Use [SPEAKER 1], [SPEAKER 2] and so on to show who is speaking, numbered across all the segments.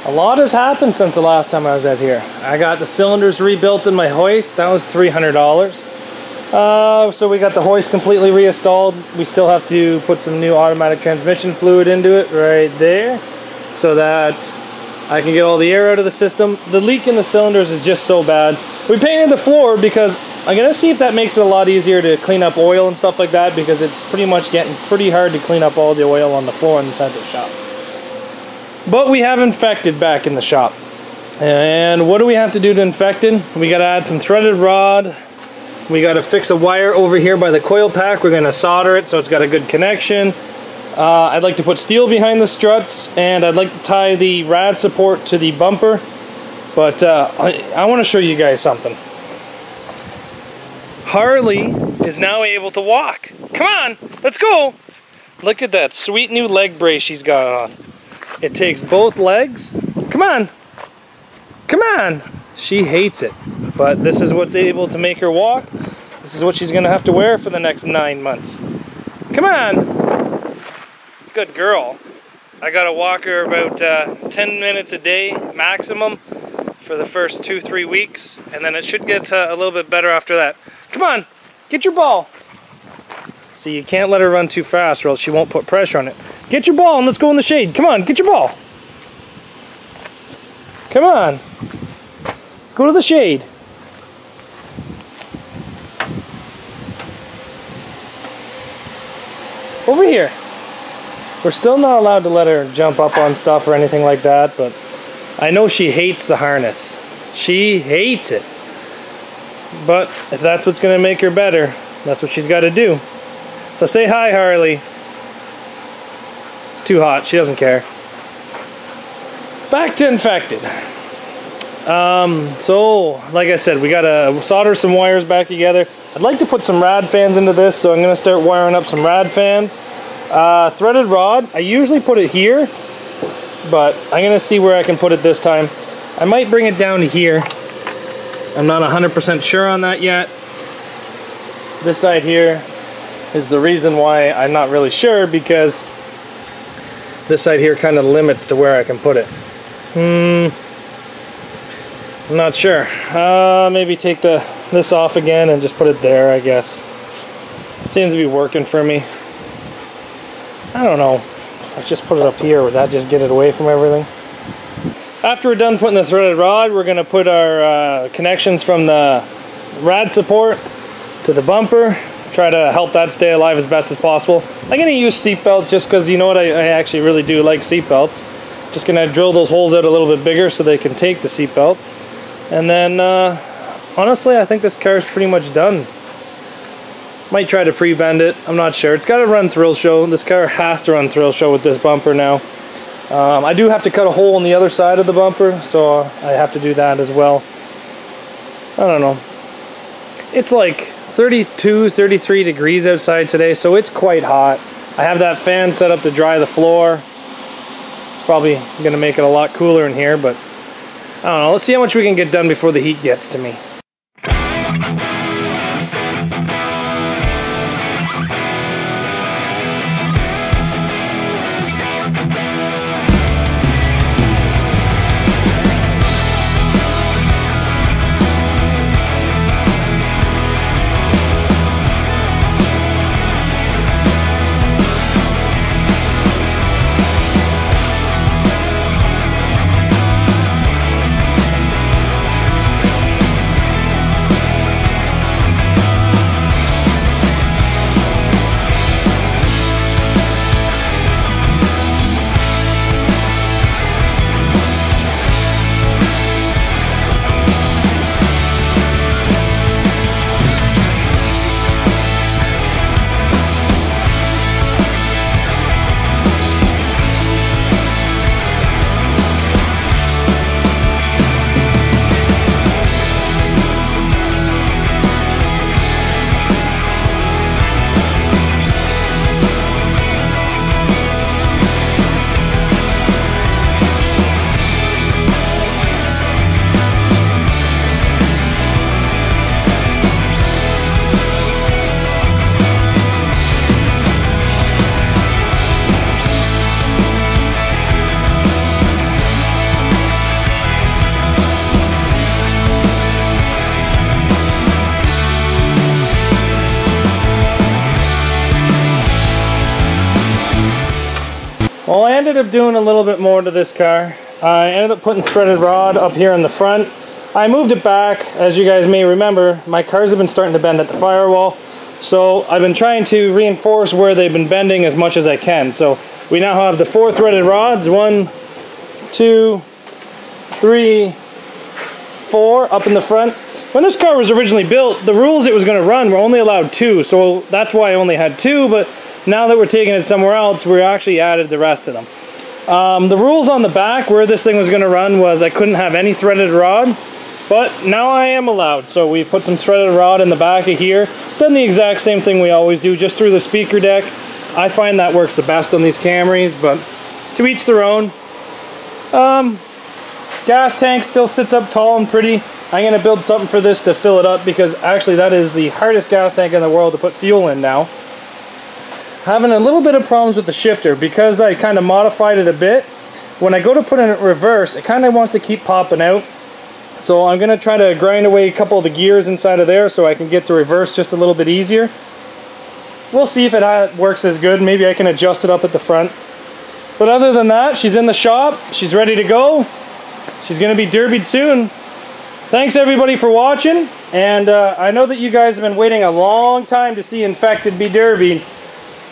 [SPEAKER 1] A lot has happened since the last time I was out here. I got the cylinders rebuilt in my hoist. That was $300. So we got the hoist completely reinstalled. We still have to put some new automatic transmission fluid into it right there so that I can get all the air out of the system. The leak in the cylinders is just so bad. We painted the floor because I'm gonna see if that makes it a lot easier to clean up oil and stuff like that, because it's pretty much getting pretty hard to clean up all the oil on the floor inside the shop. But we have infected back in the shop. And what do we have to do to infect it? We gotta add some threaded rod. We gotta fix a wire over here by the coil pack. We're gonna solder it so it's got a good connection. I'd like to put steel behind the struts, and I'd like to tie the rad support to the bumper. But I want to show you guys something. Harley is now able to walk. Come on, let's go. Look at that sweet new leg brace she's got on. It takes both legs. Come on. Come on. She hates it, but this is what's able to make her walk. This is what she's gonna have to wear for the next 9 months. Come on. Good girl. I gotta walk her about 10 minutes a day maximum for the first 2-3 weeks, and then it should get a little bit better after that. Come on, get your ball. See, you can't let her run too fast or else she won't put pressure on it. Get your ball and let's go in the shade. Come on, get your ball. Come on. Let's go to the shade. Over here. We're still not allowed to let her jump up on stuff or anything like that, but I know she hates the harness. She hates it. But if that's what's going to make her better, that's what she's got to do. So say hi, Harley. It's too hot. She doesn't care. Back to infected. So, like I said, we got to solder some wires back together. I'd like to put some rad fans into this, so I'm going to start wiring up some rad fans. Threaded rod, I usually put it here, but I'm going to see where I can put it this time. I might bring it down to here. I'm not 100% sure on that yet. This side here is the reason why I'm not really sure, because this side here kind of limits to where I can put it. I'm not sure. Maybe take this off again and just put it there, I guess. Seems to be working for me. I don't know. Let's just put it up here. Would that just get it away from everything? After we're done putting the threaded rod, we're going to put our connections from the rad support to the bumper. Try to help that stay alive as best as possible. I'm going to use seat belts just because, you know what, I actually really do like seat belts. Just going to drill those holes out a little bit bigger so they can take the seat belts. And then, honestly, I think this car is pretty much done. Might try to pre-bend it. I'm not sure. It's got to run thrill show. This car has to run thrill show with this bumper now. I do have to cut a hole on the other side of the bumper, so I have to do that as well. I don't know. It's like 32, 33 degrees outside today, so it's quite hot. I have that fan set up to dry the floor. It's probably going to make it a lot cooler in here, but I don't know. Let's see how much we can get done before the heat gets to me. Well, I ended up doing a little bit more to this car. I ended up putting threaded rod up here in the front. I moved it back. As you guys may remember, my cars have been starting to bend at the firewall. So I've been trying to reinforce where they've been bending as much as I can. So we now have the 4 threaded rods, 1, 2, 3, 4 up in the front. When this car was originally built, the rules it was going to run were only allowed 2. So that's why I only had 2, but now that we're taking it somewhere else, we actually added the rest of them. The rules on the back where this thing was going to run was I couldn't have any threaded rod. But now I am allowed, so we put some threaded rod in the back of here. Done the exact same thing we always do, just through the speaker deck. I find that works the best on these Camrys, but to each their own. Gas tank still sits up tall and pretty. I'm going to build something for this to fill it up, because actually that is the hardest gas tank in the world to put fuel in now. Having a little bit of problems with the shifter, because I kind of modified it a bit. When I go to put it in reverse, it kind of wants to keep popping out. So I'm going to try to grind away a couple of the gears inside of there so I can get to reverse just a little bit easier. We'll see if it works as good. Maybe I can adjust it up at the front. But other than that, she's in the shop. She's ready to go. She's going to be derbied soon. Thanks everybody for watching. And I know that you guys have been waiting a long time to see Infected be derbied.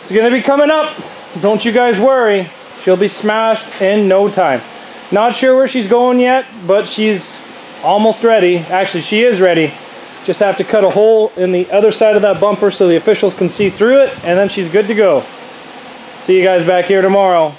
[SPEAKER 1] It's going to be coming up. Don't you guys worry. She'll be smashed in no time. Not sure where she's going yet, but she's almost ready. Actually, she is ready. Just have to cut a hole in the other side of that bumper so the officials can see through it, and then she's good to go. See you guys back here tomorrow.